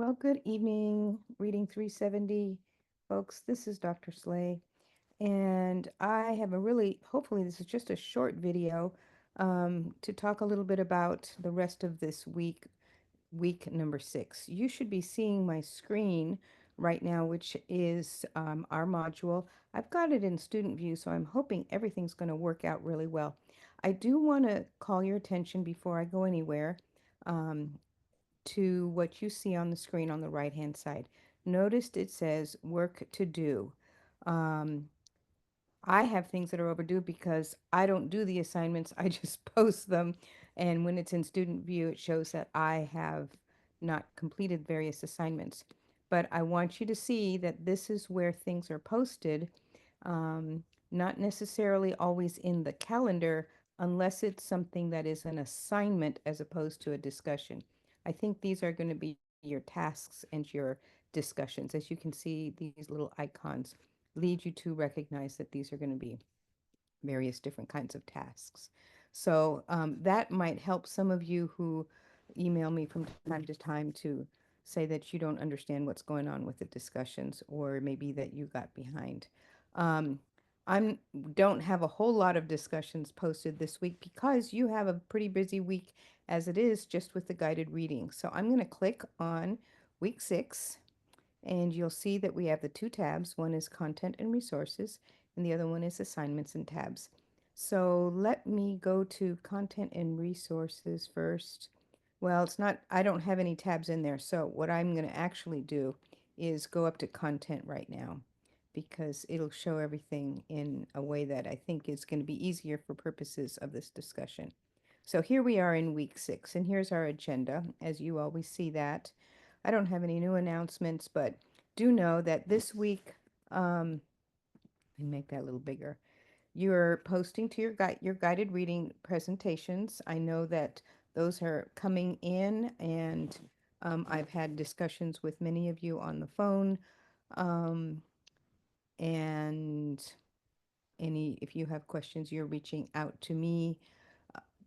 Well, good evening, Reading 370, folks. This is Dr. Slay, and I have hopefully, this is just a short video to talk a little bit about the rest of this week, week number 6. You should be seeing my screen right now, which is our module. I've got it in student view, so I'm hoping everything's going to work out really well. I do want to call your attention before I go anywhere. Um, to what you see on the screen on the right hand side. Notice it says work to do. Um, I have things that are overdue because I don't do the assignments, I just post them. And when it's in student view, it shows that I have not completed various assignments. But I want you to see that this is where things are posted, um, not necessarily always in the calendar unless it's something that is an assignment as opposed to a discussion. I think these are going to be your tasks and your discussions. As you can see, these little icons lead you to recognize that these are going to be various different kinds of tasks. So that might help some of you who email me from time to time to say that you don't understand what's going on with the discussions, or maybe that you got behind. Um, I don't have a whole lot of discussions posted this week because you have a pretty busy week as it is just with the guided reading. So I'm going to click on week 6, and you'll see that we have the two tabs. One is content and resources, and the other one is assignments and tabs. So let me go to content and resources first. Well, it's not, I don't have any tabs in there. So what I'm going to actually do is go up to content right now because it'll show everything in a way that I think is going to be easier for purposes of this discussion. So here we are in week 6, and here's our agenda, as you always see that. I don't have any new announcements, but do know that this week, let me make that a little bigger. You're posting to your guided reading presentations. I know that those are coming in, and I've had discussions with many of you on the phone. Um, and if you have questions, you're reaching out to me.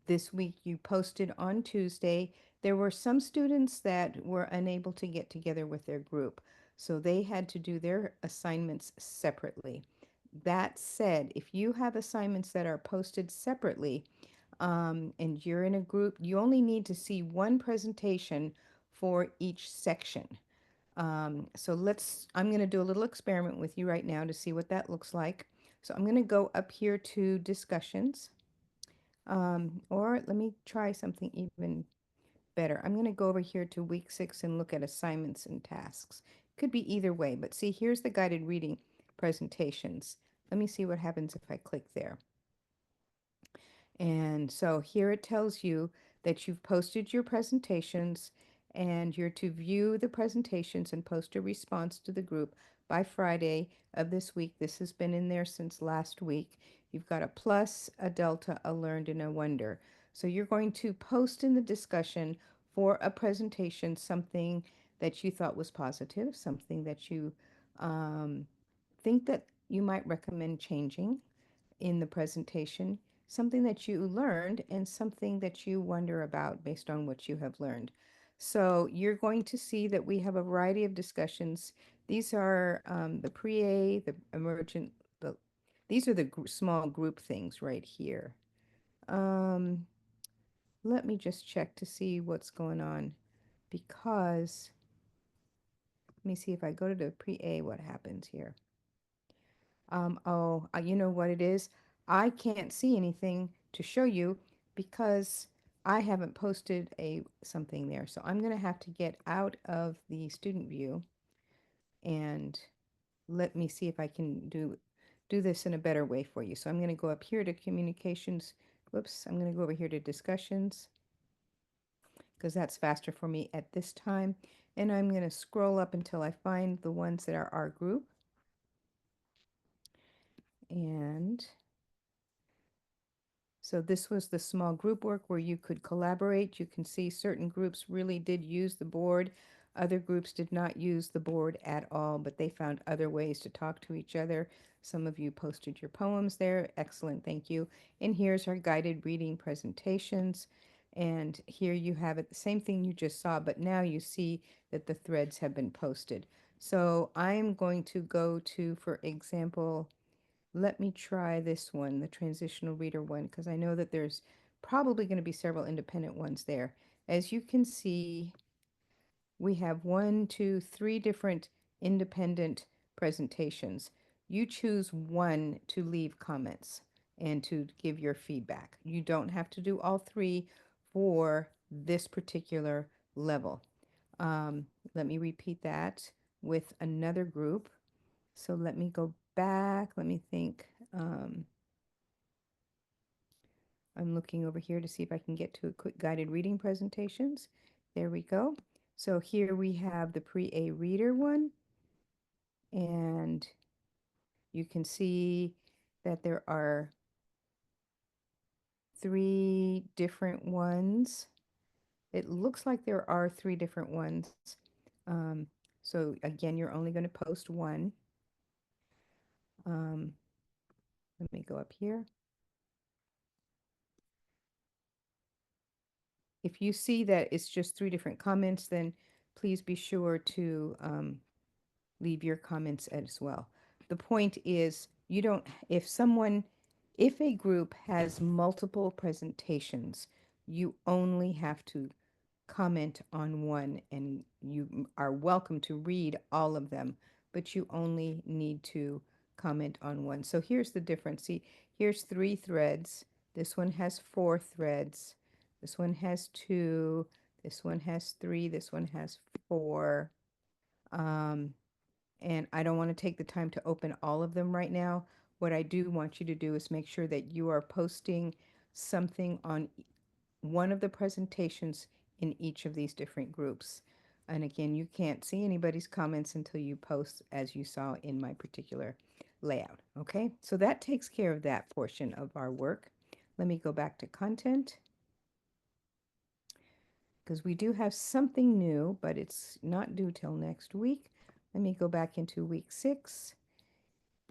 This week you posted on Tuesday. There were some students that were unable to get together with their group, so they had to do their assignments separately. That said, if you have assignments that are posted separately, and you're in a group, you only need to see one presentation for each section. I'm going to do a little experiment with you right now to see what that looks like. So I'm going to go up here to discussions. Or let me try something even better. I'm going to go over here to week 6 and look at assignments and tasks. Could be either way, but see, here's the guided reading presentations. Let me see what happens if I click there. And so here it tells you that you've posted your presentations, and you're to view the presentations and post a response to the group by Friday of this week. This has been in there since last week. You've got a plus, a delta, a learned, and a wonder. So you're going to post in the discussion for a presentation something that you thought was positive, something that you think that you might recommend changing in the presentation, something that you learned, and something that you wonder about based on what you have learned. So you're going to see that we have a variety of discussions. These are the pre-A, the emergent, these are the small group things right here. Um, Let me just check to see what's going on, because let me see if I go to the pre-A, what happens here. You know what it is? I can't see anything to show you because I haven't posted something there. So I'm going to have to get out of the student view, and let me see if I can do this in a better way for you. So I'm going to go up here to communications. Whoops, I'm going to go over here to discussions because that's faster for me at this time. And I'm going to scroll up until I find the ones that are our group. And so this was the small group work where you could collaborate. You can see certain groups really did use the board. Other groups did not use the board at all, but they found other ways to talk to each other. Some of you posted your poems there. Excellent, thank you. And here's our guided reading presentations. And here you have it, the same thing you just saw, but now you see that the threads have been posted. So I'm going to go to, for example, let me try this one, the transitional reader one, because I know that there's probably going to be several independent ones there. As you can see, we have one, two, three different independent presentations. You choose one to leave comments and to give your feedback. You don't have to do all three for this particular level. Um, Let me repeat that with another group. So let me go back. Let me think. I'm looking over here to see if I can get to a quick guided reading presentations. There we go. So here we have the pre-A reader one, and you can see that there are three different ones. It looks like there are three different ones. Um, so again, you're only going to post one. Um, Let me go up here. If you see that it's just three different comments, then please be sure to leave your comments as well. The point is, you don't, if a group has multiple presentations, you only have to comment on one, and you are welcome to read all of them, but you only need to comment on one. So here's the difference. See, here's three threads. This one has four threads. This one has two. This one has three. This one has four. Um, and I don't want to take the time to open all of them right now. What I do want you to do is make sure that you are posting something on one of the presentations in each of these different groups. And again, you can't see anybody's comments until you post, as you saw in my particular layout. Okay, so that takes care of that portion of our work. Let me go back to content, because we do have something new, but it's not due till next week. Let me go back into week 6.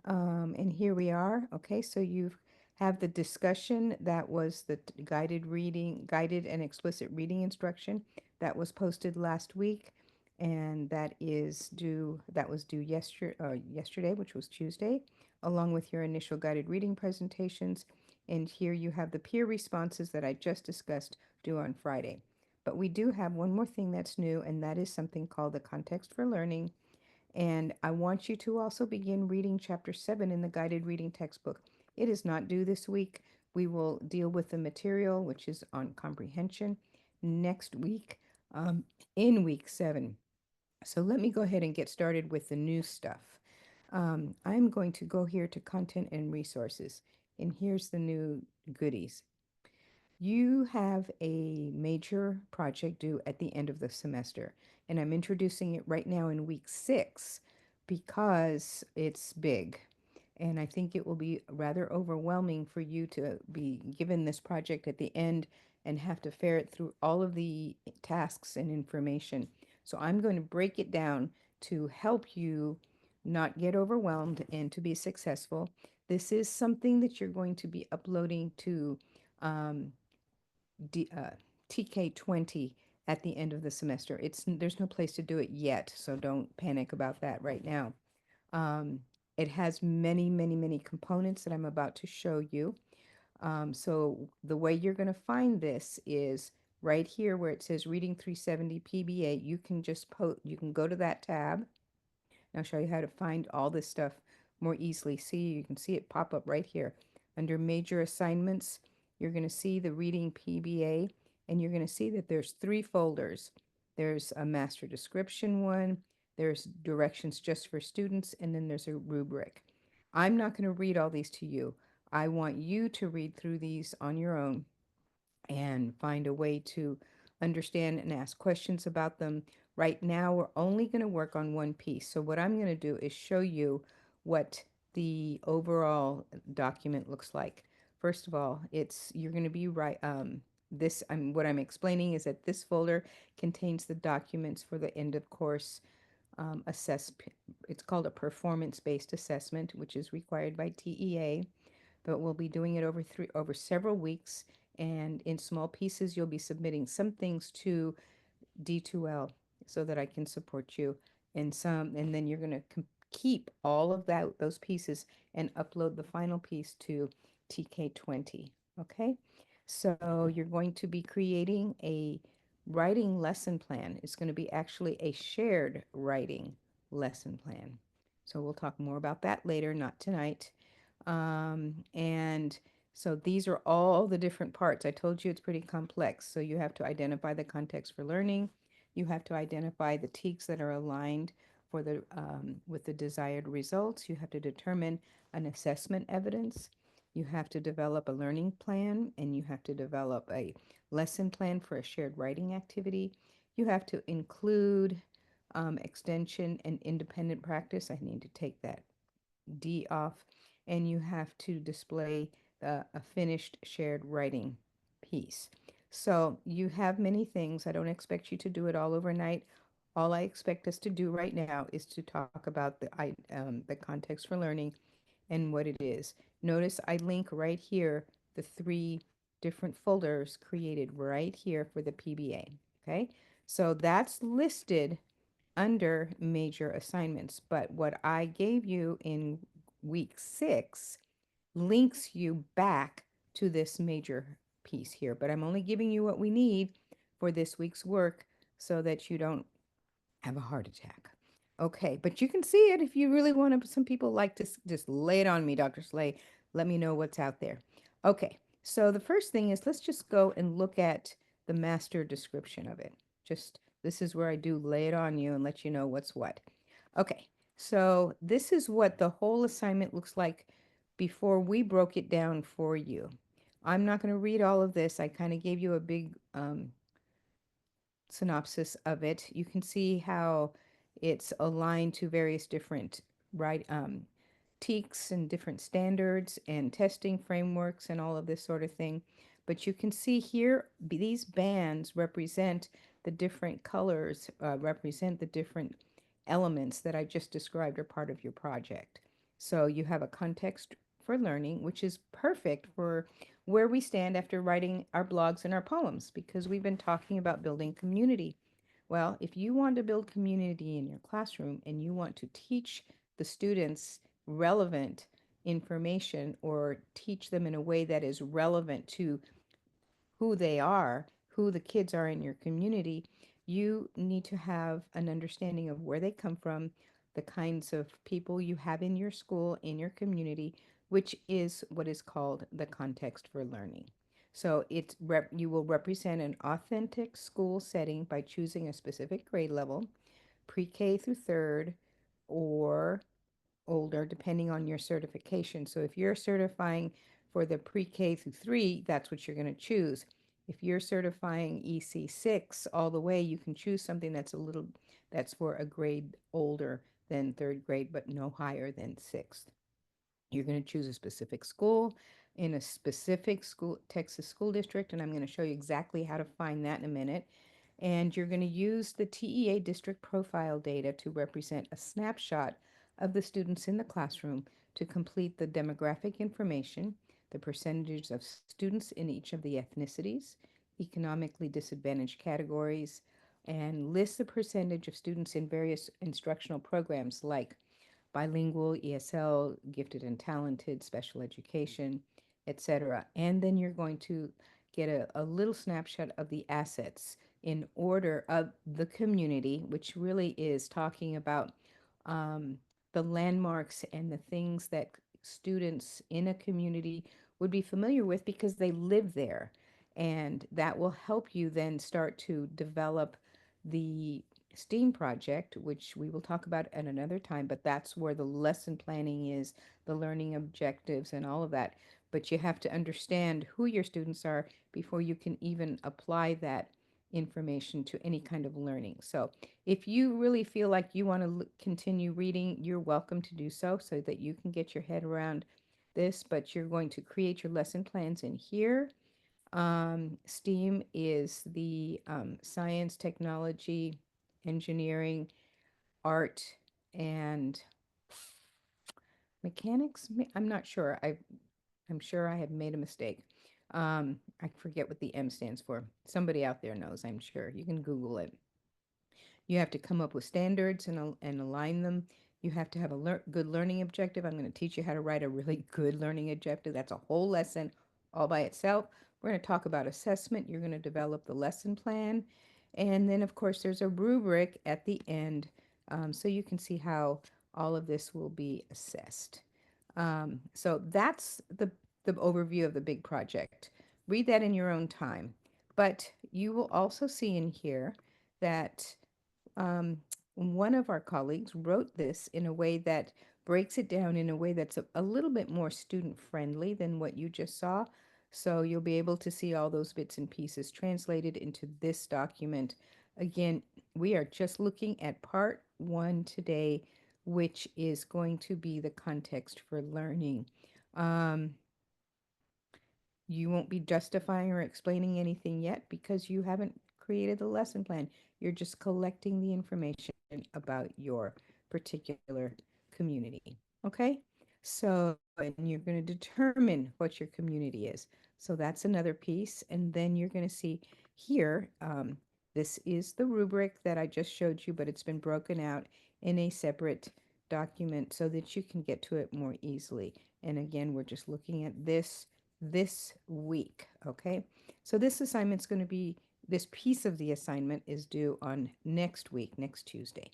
And here we are. Okay, so you have the discussion that was the guided reading, guided and explicit reading instruction that was posted last week, and that was due yesterday, which was Tuesday, along with your initial guided reading presentations. And here you have the peer responses that I just discussed due on Friday. But we do have one more thing that's new, and that is something called the context for learning, and I want you to also begin reading chapter 7 in the guided reading textbook. It is not due this week. We will deal with the material, which is on comprehension, next week, in week 7. So let me go ahead and get started with the new stuff. I'm going to go here to content and resources, and here's the new goodies. You have a major project due at the end of the semester, and I'm introducing it right now in week 6 because it's big. And I think it will be rather overwhelming for you to be given this project at the end and have to ferret through all of the tasks and information. So I'm going to break it down to help you not get overwhelmed and to be successful. This is something that you're going to be uploading to um, D, TK20 at the end of the semester. There's no place to do it yet, so don't panic about that right now. Um, it has many, many, many components that I'm about to show you. So the way you're going to find this is right here where it says Reading 370 PBA. You can go to that tab. I'll show you how to find all this stuff more easily. See, you can see it pop up right here. Under major assignments, you're going to see the reading PBA, and you're going to see that there's 3 folders. There's a master description one, there's directions just for students, and then there's a rubric. I'm not going to read all these to you. I want you to read through these on your own and find a way to understand and ask questions about them. Right now, we're only going to work on one piece. So what I'm going to do is show you what the overall document looks like. First of all, you're going to be right. What I'm explaining is that this folder contains the documents for the end of course assess. It's called a performance-based assessment, which is required by TEA, but we'll be doing it over several weeks, And in small pieces, you'll be submitting some things to D2L so that I can support you in some, and then you're going to keep all of those pieces and upload the final piece to TK20. Okay, so you're going to be creating a writing lesson plan. It's going to be actually a shared writing lesson plan. So we'll talk more about that later, not tonight. And so these are all the different parts. I told you it's pretty complex. So you have to identify the context for learning. You have to identify the TEKs that are aligned for the with the desired results. You have to determine an assessment evidence. You have to develop a learning plan, and you have to develop a lesson plan for a shared writing activity. You have to include extension and independent practice. I need to take that D off, and you have to display a finished shared writing piece. So you have many things. I don't expect you to do it all overnight. All I expect us to do right now is to talk about the context for learning and what it is. Notice I link right here the three different folders created right here for the PBA. Okay, so that's listed under major assignments. But what I gave you in week 6 links you back to this major piece here. But I'm only giving you what we need for this week's work so that you don't have a heart attack. Okay, but you can see it if you really want to. Some people like to just lay it on me, Dr. Slay. Let me know what's out there. Okay, so the first thing is let's just go and look at the master description of it. Just this is where I do lay it on you and let you know what's what. Okay, so this is what the whole assignment looks like before we broke it down for you. I'm not going to read all of this. I kind of gave you a big synopsis of it. You can see how it's aligned to various different right TEKs and different standards and testing frameworks and all of this sort of thing. But you can see here, these bands represent the different colors, represent the different elements that I just described are part of your project. So you have a context for learning, which is perfect for where we stand after writing our blogs and our poems, because we've been talking about building community. Well, if you want to build community in your classroom and you want to teach the students relevant information or teach them in a way that is relevant to who they are, who the kids are in your community, you need to have an understanding of where they come from, the kinds of people you have in your school, in your community, which is what is called the context for learning. So you will represent an authentic school setting by choosing a specific grade level, pre-K through third, or older, depending on your certification. So if you're certifying for the pre-K through 3, that's what you're going to choose. If you're certifying EC6 all the way, you can choose something that's for a grade older than third grade, but no higher than sixth. You're going to choose a specific school in a specific school, Texas school district, and I'm going to show you exactly how to find that in a minute. And you're going to use the TEA district profile data to represent a snapshot of the students in the classroom to complete the demographic information, the percentages of students in each of the ethnicities, economically disadvantaged categories, and list the percentage of students in various instructional programs like bilingual, ESL, gifted and talented, special education, etc. And then you're going to get a little snapshot of the assets in order of the community, which really is talking about um, the landmarks and the things that students in a community would be familiar with because they live there. And that will help you then start to develop the STEAM project, which we will talk about at another time, but that's where the lesson planning is, the learning objectives, and all of that. But you have to understand who your students are before you can even apply that information to any kind of learning. So if you really feel like you want to continue reading, you're welcome to do so that you can get your head around this, but you're going to create your lesson plans in here. STEAM is the science, technology, engineering, art, and mechanics. I'm not sure. I'm sure I have made a mistake. I forget what the M stands for. Somebody out there knows, I'm sure. You can Google it. You have to come up with standards and align them. You have to have a good learning objective. I'm going to teach you how to write a really good learning objective. That's a whole lesson all by itself. We're going to talk about assessment. You're going to develop the lesson plan. And then, of course, there's a rubric at the end, so you can see how all of this will be assessed. So that's the overview of the big project. Read that in your own time. But you will also see in here that um, one of our colleagues wrote this in a way that breaks it down in a way that's a little bit more student friendly than what you just saw. So you'll be able to see all those bits and pieces translated into this document. Again, we are just looking at part one today, which is going to be the context for learning. Um, you won't be justifying or explaining anything yet because you haven't created the lesson plan. You're just collecting the information about your particular community. Okay? So, and you're going to determine what your community is. So that's another piece. And then you're going to see here, this is the rubric that I just showed you, but it's been broken out in a separate document so that you can get to it more easily. And again, we're just looking at this week, okay? So this assignment's going to be, this piece of the assignment is due on next week, next Tuesday.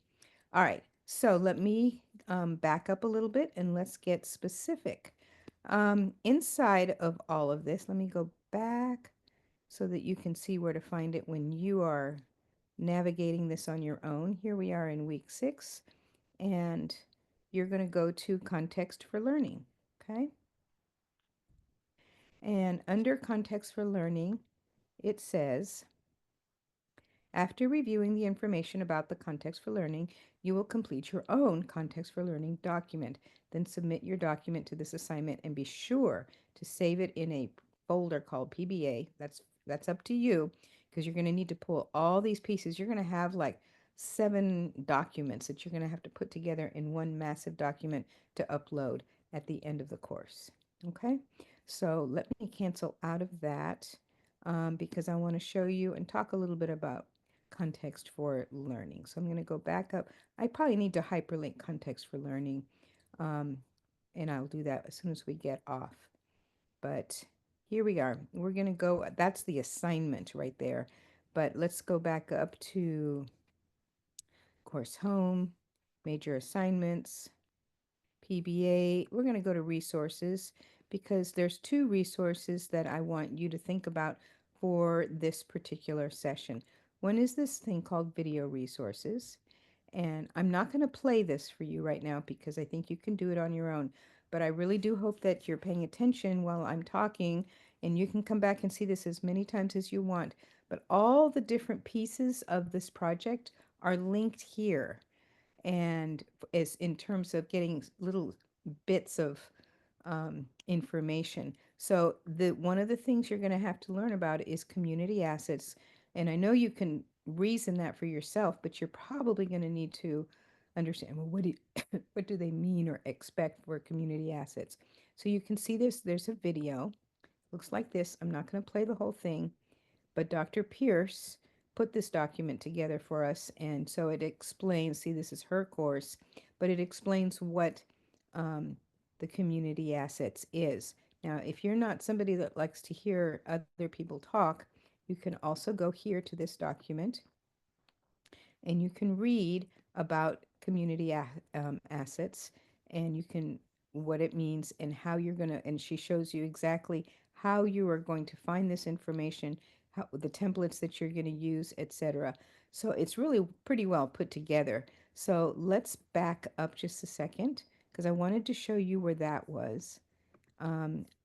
All right, so let me back up a little bit and let's get specific. Inside of all of this, let me go back so that you can see where to find it when you are navigating this on your own. Here we are in week 6, and you're going to go to context for learning, okay? And under context for learning, it says, after reviewing the information about the context for learning, you will complete your own context for learning document. Then submit your document to this assignment and be sure to save it in a folder called PBA. That's up to you because you're going to need to pull all these pieces. You're going to have like 7 documents that you're going to have to put together in one massive document to upload at the end of the course. Okay, so let me cancel out of that because I want to show you and talk a little bit about context for learning. So I'm going to go back up. I probably need to hyperlink context for learning, um, and I'll do that as soon as we get off. But here we are. We're going to go, that's the assignment right there. But let's go back up to course home, major assignments, PBA. We're going to go to resources because there's 2 resources that I want you to think about for this particular session. One is this thing called video resources. And I'm not going to play this for you right now because I think you can do it on your own. But I really do hope that you're paying attention while I'm talking, and you can come back and see this as many times as you want. But all the different pieces of this project are linked here, and is in terms of getting little bits of information. So the one of the things you're going to have to learn about is community assets, and I know you can reason that for yourself, but you're probably going to need to understand, well, what do they mean or expect for community assets? So you can see this. There's a video. Looks like this. I'm not going to play the whole thing, but Dr. Pierce put this document together for us, and so it explains, see, this is her course, but it explains what um, the community assets is. Now, if you're not somebody that likes to hear other people talk, you can also go here to this document and you can read about community assets, and you can what it means and how you're going to, and she shows you exactly how you are going to find this information, how the templates that you're going to use, etc. So it's really pretty well put together. So let's back up just a second because I wanted to show you where that was.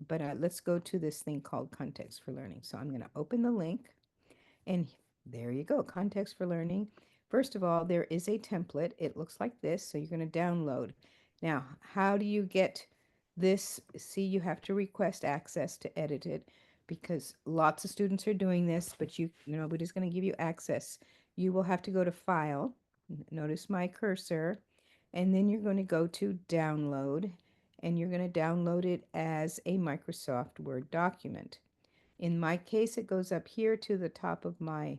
But let's go to this thing called context for learning. So I'm going to open the link. And there you go, context for learning. First of all, there is a template. It looks like this, so you're going to download. Now, how do you get this? See, you have to request access to edit it because lots of students are doing this, but nobody's going to give you access. You will have to go to File, notice my cursor, and then you're going to go to Download, and you're going to download it as a Microsoft Word document. In my case, it goes up here to the top of my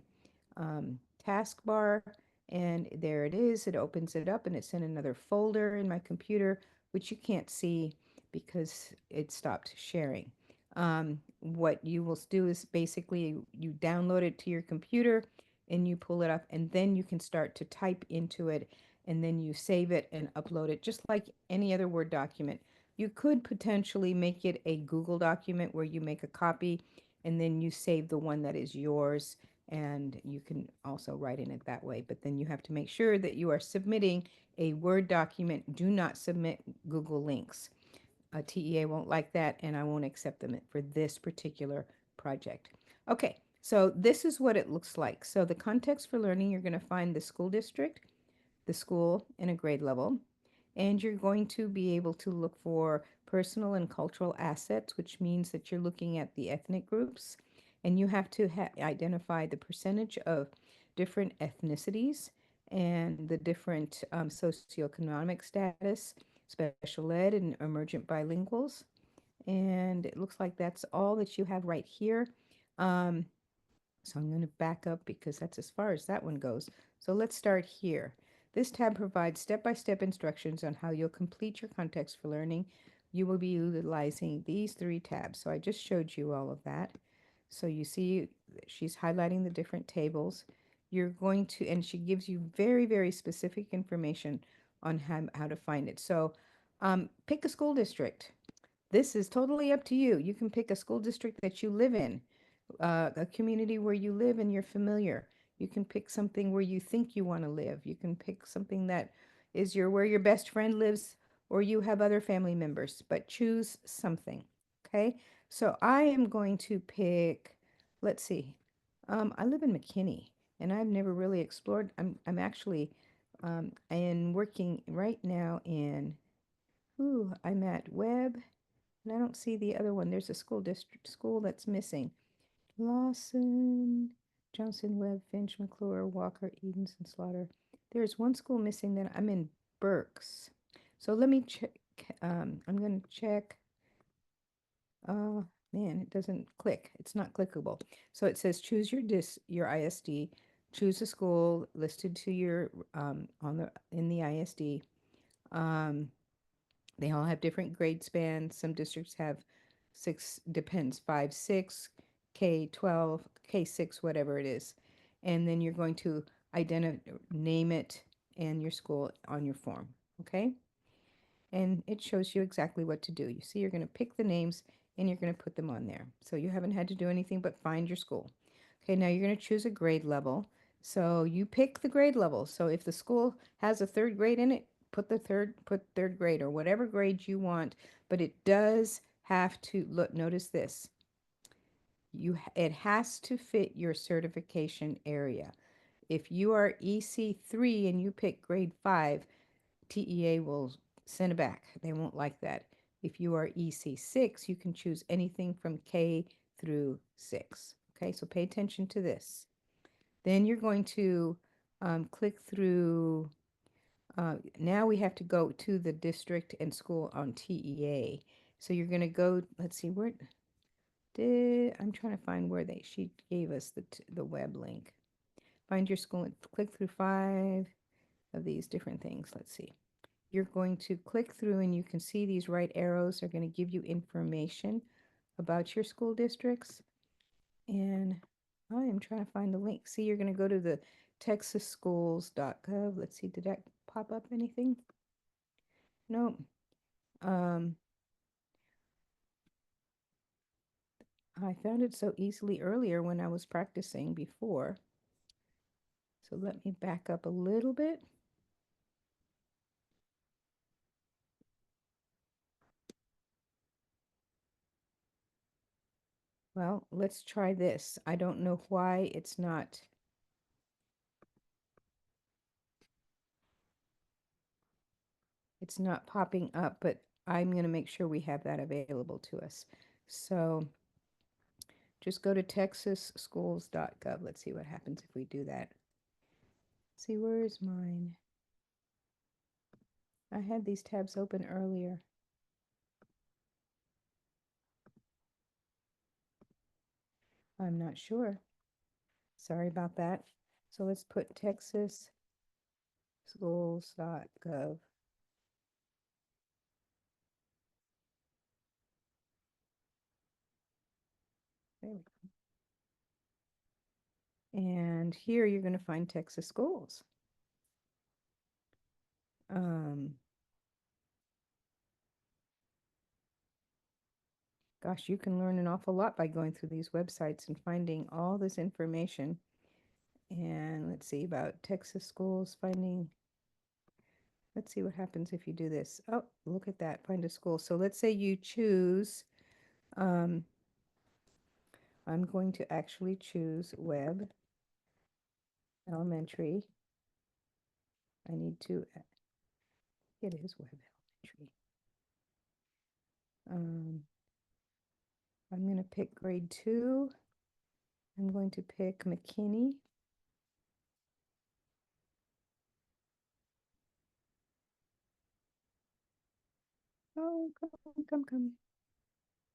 taskbar, and there it is. It opens it up, and it's in another folder in my computer, which you can't see because it stopped sharing. What you will do is basically you download it to your computer and you pull it up, and then you can start to type into it, and then you save it and upload it just like any other Word document. You could potentially make it a Google document where you make a copy and then you save the one that is yours, and you can also write in it that way. But then you have to make sure that you are submitting a Word document. Do not submit Google links. TEA won't like that, and I won't accept them for this particular project. Okay, so this is what it looks like. So the context for learning, you're going to find the school district, the school, and a grade level. And you're going to be able to look for personal and cultural assets, which means that you're looking at the ethnic groups. And you have to identify the percentage of different ethnicities and the different socioeconomic status, special ed, and emergent bilinguals. And it looks like that's all that you have right here. Um, so I'm going to back up because that's as far as that one goes. So let's start here. This tab provides step-by-step instructions on how you'll complete your context for learning. You will be utilizing these three tabs. So I just showed you all of that. So you see she's highlighting the different tables. You're going to, and she gives you very, very specific information on how to find it. So pick a school district. This is totally up to you. You can pick a school district that you live in, a community where you live and you're familiar. You can pick something where you think you want to live. You can pick something that is where your best friend lives or you have other family members, but choose something. Okay? So I am going to pick, let's see. I live in McKinney and I've never really explored. I'm actually in working right now in, I'm at Webb and I don't see the other one. There's a school that's missing. Lawson, Johnson, Webb, Finch, McClure, Walker, Edens, and Slaughter. There's one school missing. Then I'm in Berks. So let me check. I'm going to check. Uh, Man, it doesn't click. It's not clickable. So it says choose your ISD. Choose a school listed to your in the ISD. Um, they all have different grade spans. Some districts have six, depends, 5, 6, K-12, K-6, whatever it is. And then you're going to name it and your school on your form, okay? And it shows you exactly what to do. You see, you're going to pick the names and you're going to put them on there. So you haven't had to do anything but find your school. Okay, now you're going to choose a grade level. So you pick the grade level. So if the school has a third grade in it, put third grade or whatever grade you want, but it does have to look, notice this. It has to fit your certification area. If you are EC3 and you pick grade 5, TEA will send it back. They won't like that. If you are EC6, you can choose anything from K through 6. Okay, so pay attention to this. Then you're going to click through. Now we have to go to the district and school on TEA. So you're going to go, let's see, I'm trying to find where she gave us the web link. Find your school and click through 5 of these different things. Let's see. You're going to click through and you can see these right arrows are going to give you information about your school districts. And I am trying to find the link. See, you're going to go to the texasschools.gov. Let's see, did that pop up anything? Nope. Um, I found it so easily earlier when I was practicing before. So let me back up a little bit. Well, let's try this. I don't know why it's not popping up, but I'm going to make sure we have that available to us. So just go to texasschools.gov. Let's see what happens if we do that. See, where is mine? I had these tabs open earlier. I'm not sure. Sorry about that. So let's put texasschools.gov. There we go. And here you're going to find Texas schools. Um, Gosh, you can learn an awful lot by going through these websites and finding all this information. And let's see about Texas schools finding. Let's see what happens if you do this. Oh, look at that. Find a school. So let's say you choose, um, I'm going to actually choose Webb Elementary. I need to, it is Webb Elementary. Um, I'm going to pick grade 2. I'm going to pick McKinney. Oh, come, come, come.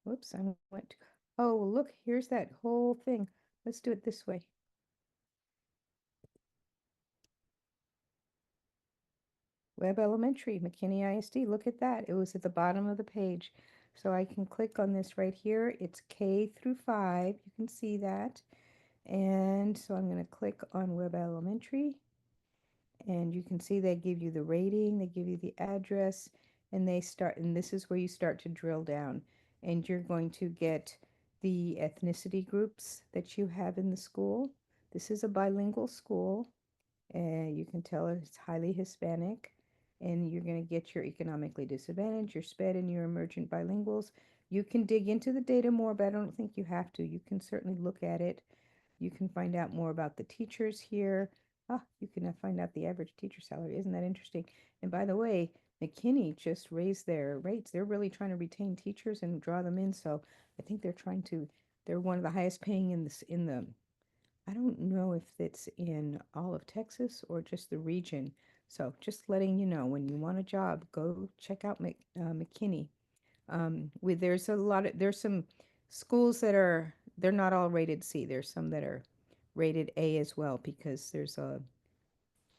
Whoops, I went to, oh, look, here's that whole thing. Let's do it this way. Webb Elementary, McKinney ISD. Look at that. It was at the bottom of the page. So I can click on this right here. It's K through 5. You can see that. And so I'm going to click on Webb Elementary. And you can see they give you the rating, they give you the address, and this is where you start to drill down. And you're going to get the ethnicity groups that you have in the school. This is a bilingual school, and you can tell it's highly Hispanic. And you're going to get your economically disadvantaged, your SPED, and your emergent bilinguals. You can dig into the data more, but I don't think you have to. You can certainly look at it. You can find out more about the teachers here. Ah, you can find out the average teacher salary. Isn't that interesting? And by the way, McKinney just raised their rates. They're really trying to retain teachers and draw them in. So I think they're one of the highest paying I don't know if it's in all of Texas or just the region. So just letting you know, when you want a job, go check out McKinney. There's some schools they're not all rated C. There's some that are rated A as well because there's a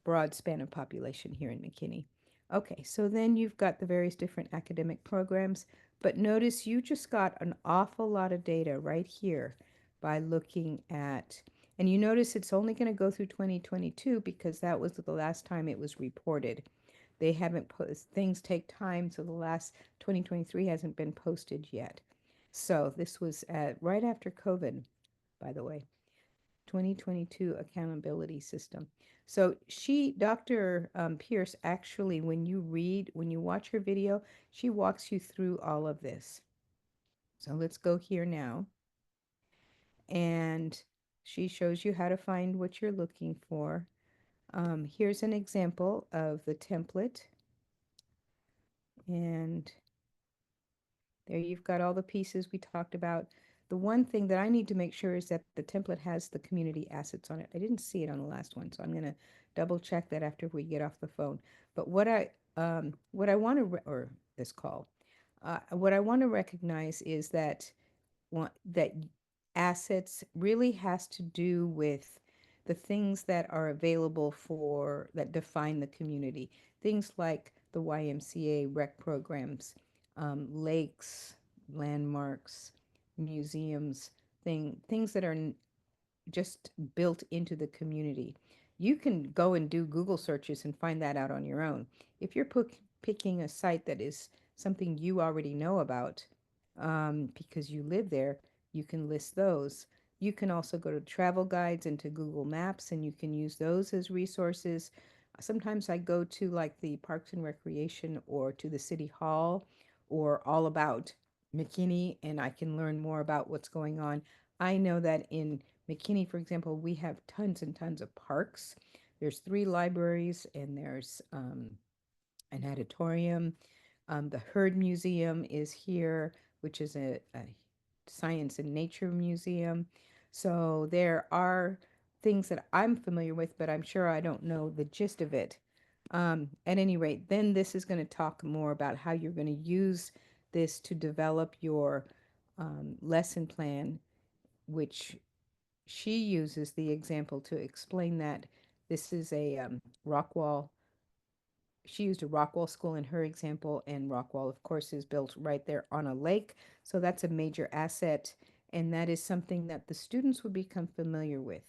broad span of population here in McKinney. Okay, so then you've got the various different academic programs, but notice you just got an awful lot of data right here by looking at, and you notice it's only going to go through 2022 because that was the last time it was reported. They haven't things take time, so the last 2023 hasn't been posted yet. So this was right after COVID, by the way. 2022 accountability system. So Dr. Pierce, actually, when you watch her video, she walks you through all of this. So let's go here now. And she shows you how to find what you're looking for. Here's an example of the template. And there you've got all the pieces we talked about. The one thing that I need to make sure is that the template has the community assets on it. I didn't see it on the last one, so I'm going to double check that after we get off the phone. But what I want to, or this call, what I want to recognize is that assets really has to do with the things that are available that define the community. Things like the YMCA rec programs, lakes, landmarks, museums, things that are just built into the community. You can go and do Google searches and find that out on your own. If you're picking a site that is something you already know about, because you live there, you can list those. You can also go to travel guides and to Google Maps, and you can use those as resources. Sometimes I go to like the Parks and Recreation or to the City Hall or all about McKinney, and I can learn more about what's going on. I know that in McKinney, for example, we have tons and tons of parks. There's 3 libraries, and there's an auditorium. The Heard Museum is here, which is a science and nature museum. So there are things that I'm familiar with, but I'm sure I don't know the gist of it. At any rate, then this is going to talk more about how you're going to use this to develop your lesson plan, which she uses the example to explain that this is a rock wall. She used a rock wall school in her example, and rock wall, of course, is built right there on a lake. So that's a major asset, and that is something that the students would become familiar with.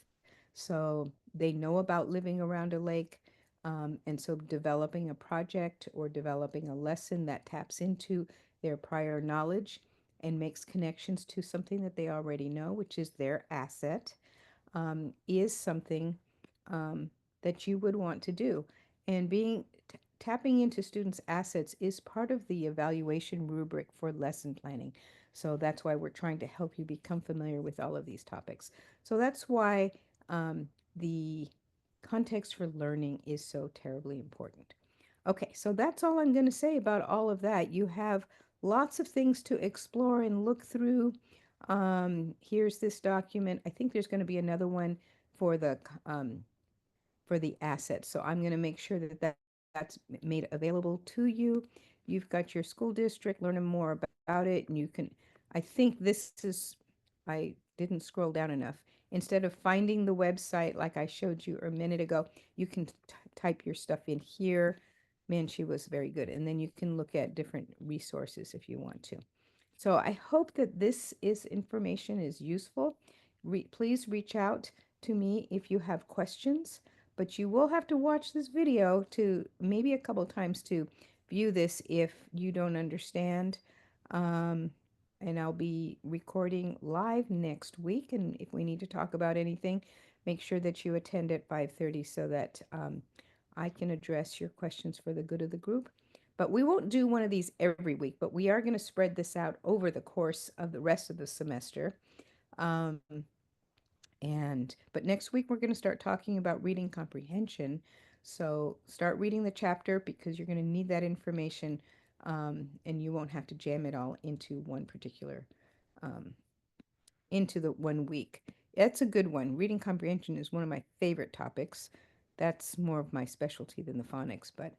So they know about living around a lake, and so developing a project or developing a lesson that taps into their prior knowledge and makes connections to something that they already know, which is their asset, is something um, that you would want to do. And tapping into students' assets is part of the evaluation rubric for lesson planning. So that's why we're trying to help you become familiar with all of these topics. So that's why the context for learning is so terribly important. Okay, so that's all I'm going to say about all of that. You have lots of things to explore and look through. Here's this document. I think there's going to be another one for for the assets. So I'm going to make sure that that's made available to you. You've got your school district, learning more about it, and you can, I think this is, I didn't scroll down enough. Instead of finding the website like I showed you a minute ago, you can type your stuff in here. Man, she was very good. And then you can look at different resources if you want to. So I hope that this is information is useful. Please reach out to me if you have questions, but you will have to watch this video to maybe a couple times to view this if you don't understand. Um, and I'll be recording live next week. And if we need to talk about anything, make sure that you attend at 5:30 so that I can address your questions for the good of the group. But we won't do one of these every week, but we are going to spread this out over the course of the rest of the semester. Um, but next week we're going to start talking about reading comprehension. So start reading the chapter because you're going to need that information, and you won't have to jam it all into one particular um, into the 1 week. That's a good one. Reading comprehension is one of my favorite topics. That's more of my specialty than the phonics, but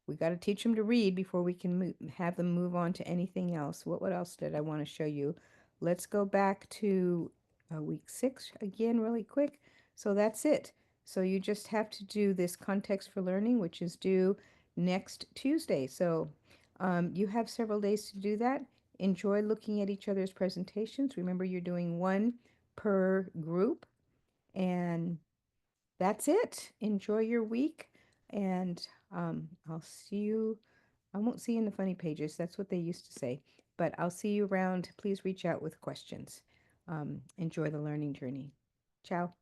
we got to teach them to read before we can have them move on to anything else. What else did I want to show you? Let's go back to week 6 again really quick. So that's it. So you just have to do this context for learning, which is due next Tuesday. So you have several days to do that. Enjoy looking at each other's presentations. Remember, you're doing one per group, and that's it. Enjoy your week, and I'll see you. I won't see you in the funny pages. That's what they used to say. But I'll see you around. Please reach out with questions. Enjoy the learning journey. Ciao.